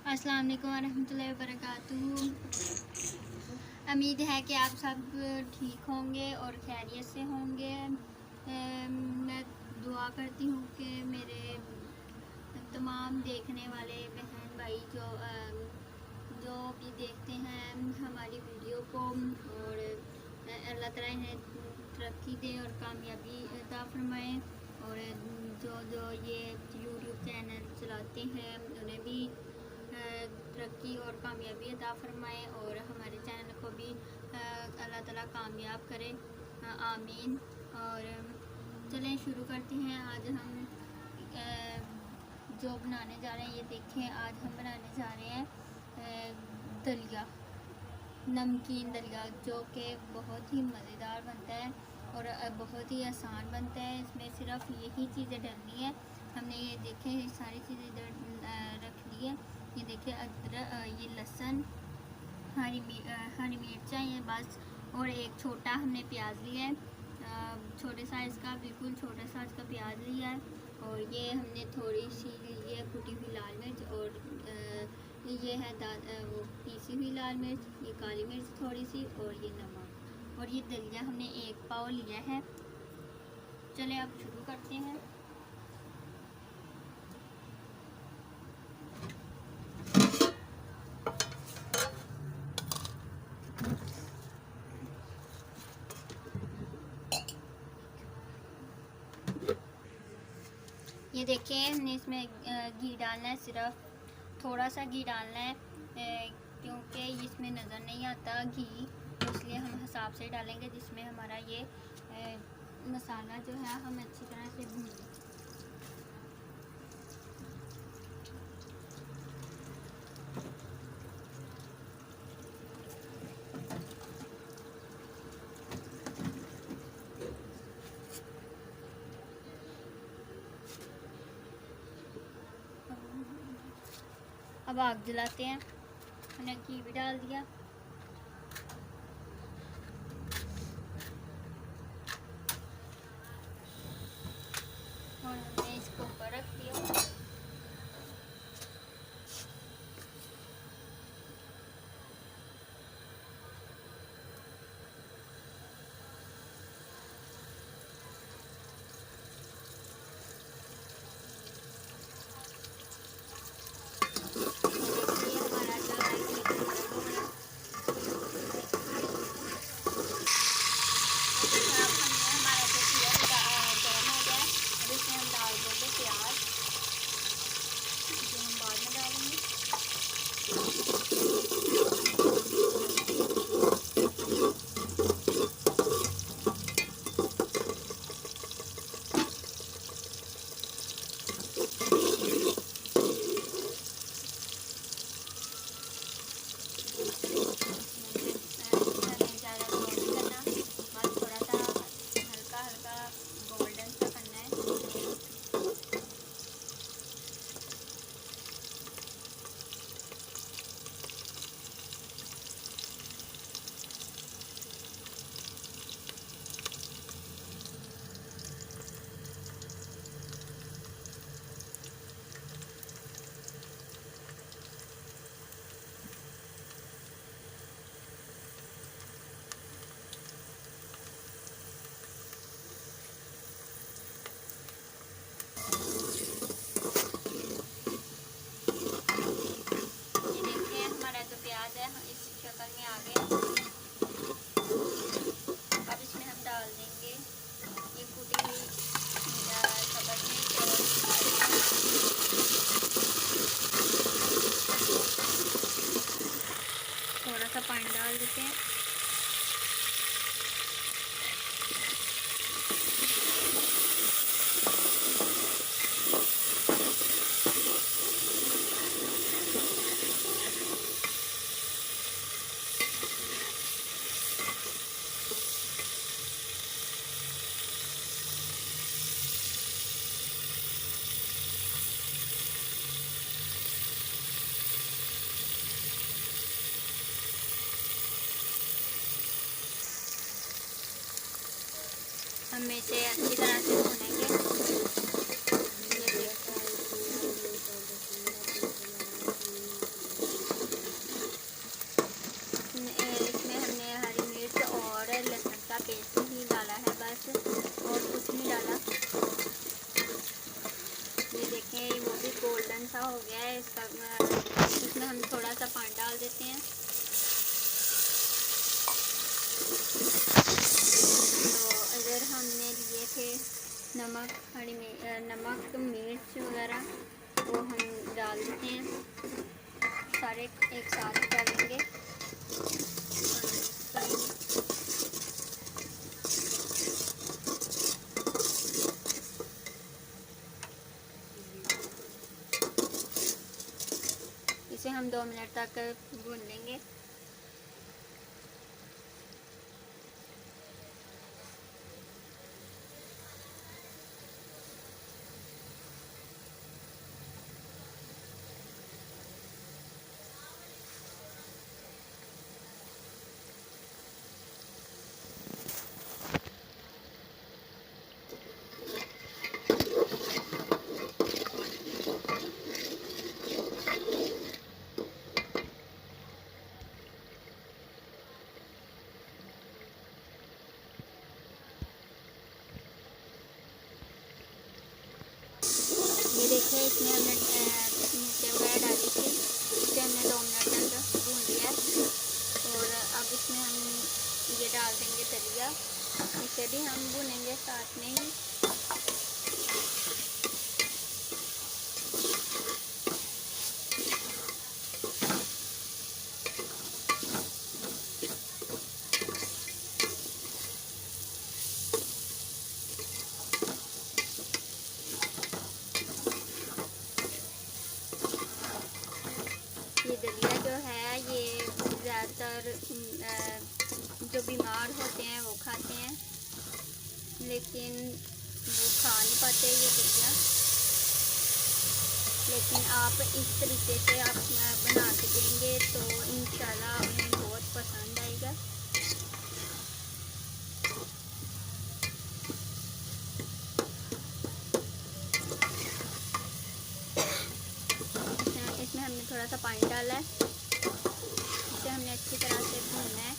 अस्सलाम वालेकुम वरहमतुल्लाहि वबरकातुहू। उम्मीद है कि आप सब ठीक होंगे और खैरियत से होंगे। मैं दुआ करती हूँ कि मेरे तमाम देखने वाले बहन भाई जो भी देखते हैं हमारी वीडियो को, और अल्लाह ताला इन्हें तरक्की दे और कामयाबी अता फरमाए। और जो ये यूट्यूब चैनल चलाते हैं उन्हें भी तरक्की और कामयाबी अता फरमाए और हमारे चैनल को भी अल्लाह ताला कामयाब करे, आमीन। और चलें शुरू करते हैं। आज हम जो बनाने जा रहे हैं, ये देखें, आज हम बनाने जा रहे हैं दलिया, नमकीन दलिया, जो कि बहुत ही मज़ेदार बनता है और बहुत ही आसान बनता है। इसमें सिर्फ यही चीज़ें डलनी है। हमने ये देखें सारी चीज़ें रख ली है। ये देखिए अदरक, ये लहसुन, हरी मिर्चा ये बस, और एक छोटा हमने प्याज लिया है, छोटे साइज़ का, बिल्कुल छोटे साइज़ का प्याज लिया है। और ये हमने थोड़ी सी ये कुटी हुई लाल मिर्च, और ये है वो पीसी हुई लाल मिर्च, ये काली मिर्च थोड़ी सी, और ये नमक। और ये दलिया हमने 1 पाव लिया है। चले अब शुरू करते हैं। ये देखिए हमने इसमें घी डालना है, सिर्फ थोड़ा सा घी डालना है, क्योंकि इसमें नज़र नहीं आता घी, तो इसलिए हम हिसाब से डालेंगे, जिसमें हमारा ये मसाला जो है हम अच्छी तरह से भूनें। अब आग जलाते हैं। हमने घी भी डाल दिया। और हमने इसको ऊपर रख दिया। इस शक्ल में आ गया। अब इसमें हम डाल देंगे ये कुटी हुई सब्ज़ मिर्च, थोड़ा सा पानी डाल देते हैं। हम इसे अच्छी तरह से भूनेंगे। उसमें हम थोड़ा सा पानी डाल देते हैं। तो इधर हमने लिए थे नमक, नमक, मिर्च वगैरह, वो हम डाल देते हैं, सारे एक साथ डालेंगे। इसे हम 2 मिनट तक भून लेंगे। ये देखिए, इसमें हमने मिर्चें वगैरह डाली थी, इसे हमने 2 मिनट तक भून लिया। और अब इसमें हम ये डाल देंगे दलिया, इसे भी हम भूनेंगे साथ में ही। ये दलिया जो है ये ज़्यादातर जो बीमार होते हैं वो खाते हैं, लेकिन वो खा नहीं पाते ये दलिया। लेकिन आप इस तरीके से आप बना के देंगे तो इंशाल्लाह उन्हें बहुत पसंद आएगा। इसमें हमने थोड़ा सा पानी डाला है, इसे हमने अच्छी तरह से भूनना है।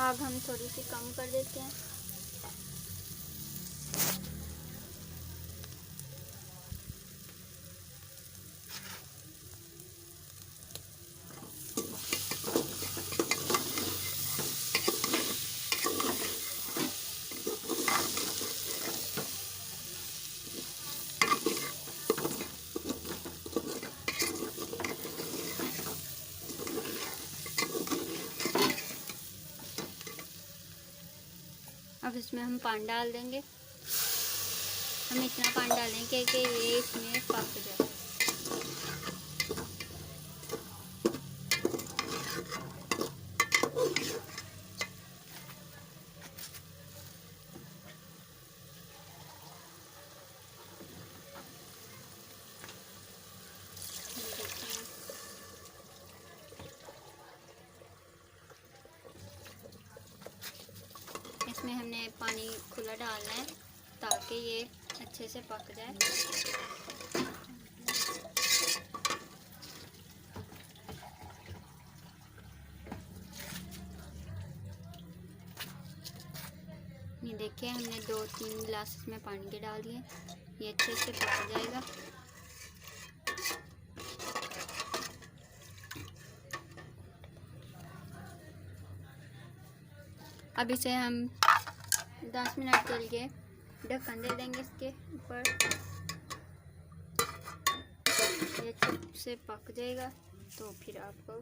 आग हम थोड़ी सी कम कर देते हैं। अब इसमें हम पानी डाल देंगे। हम इतना पानी डालेंगे कि ये इसमें पक जाए। इसमें हमने पानी खुला डालना है ताकि ये अच्छे से पक जाए। ये देखिए, हमने 2-3 गिलास इसमें पानी के डाल दिए, ये अच्छे से पक जाएगा। अब इसे हम 10 मिनट के लिए ढक्कन दे देंगे इसके ऊपर, ये अच्छे से पक जाएगा तो फिर आपको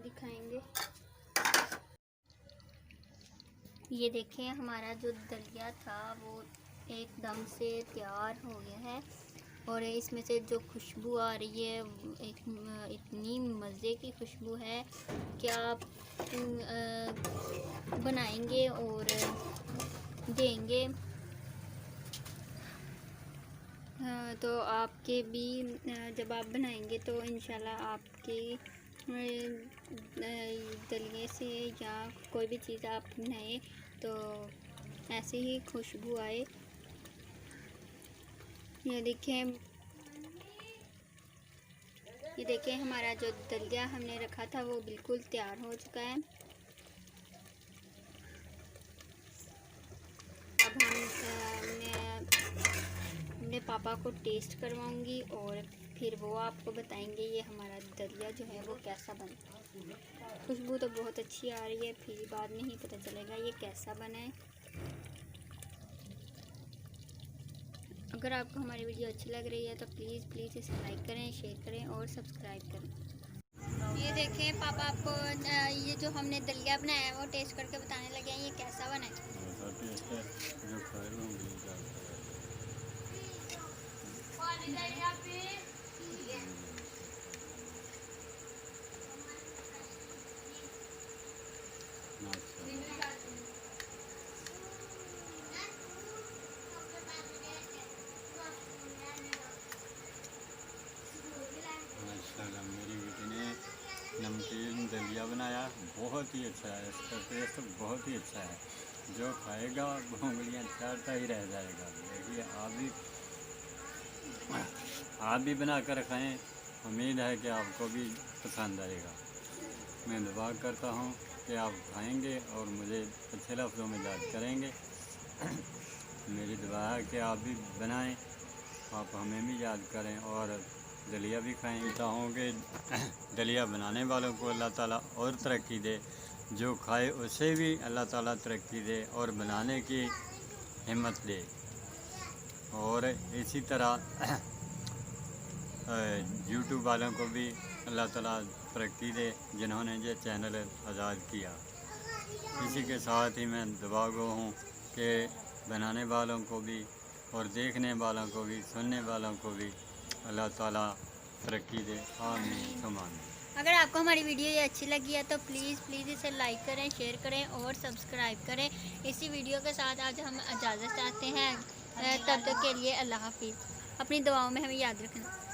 दिखाएंगे। ये देखें, हमारा जो दलिया था वो एकदम से तैयार हो गया है और इसमें से जो खुशबू आ रही है इतनी मज़े की खुशबू है कि आप बनाएंगे और देंगे तो आपके भी जब आप बनाएंगे तो इंशाल्लाह आपके दलिए से या कोई भी चीज़ आप बनाए तो ऐसे ही खुशबू आए। ये देखें हमारा जो दलिया हमने रखा था वो बिल्कुल तैयार हो चुका है। अब हम पापा को टेस्ट करवाऊंगी और फिर वो आपको बताएंगे ये हमारा दलिया जो है वो कैसा बना। खुशबू तो बहुत अच्छी आ रही है, फिर बाद में ही पता चलेगा ये कैसा बना है। अगर आपको हमारी वीडियो अच्छी लग रही है तो प्लीज़ इसे लाइक करें, शेयर करें और सब्सक्राइब करें। ये देखें पापा आपको ये जो हमने दलिया बनाया है वो टेस्ट करके बताने लगे हैं ये कैसा बना है। मेरी बेटी ने नमकीन दलिया बनाया, बहुत ही अच्छा है। इसका टेस्ट बहुत ही अच्छा है, जो खाएगा वो उंगलियां चाटता ही रह जाएगा। देखिए आप भी बना कर खाएँ, उम्मीद है कि आपको भी पसंद आएगा। मैं दुआ करता हूँ कि आप खाएंगे और मुझे अच्छे लफ्ज़ों में याद करेंगे। मेरी दुआ है कि आप भी बनाएं, आप हमें भी याद करें और दलिया भी खाएं। चाहता हूँ कि दलिया बनाने वालों को अल्लाह ताला और तरक्की दे, जो खाए उसे भी अल्लाह ताला तरक्की दे और बनाने की हिम्मत दे। और इसी तरह यूट्यूब वालों को भी अल्लाह ताला तरक्की दे, जिन्होंने ये चैनल आज़ाद किया। इसी के साथ ही मैं दुआ गो हूँ कि बनाने वालों को भी और देखने वालों को भी, सुनने वालों को भी अल्लाह ताला तरक्की दे। आमीन सुम्मा आमीन। अगर आपको हमारी वीडियो ये अच्छी लगी है तो प्लीज़ इसे लाइक करें, शेयर करें और सब्सक्राइब करें। इसी वीडियो के साथ आज हम इजाज़त चाहते हैं। तब तक के लिए अल्लाह हाफिज़। अपनी दुआओं में हमें याद रखना।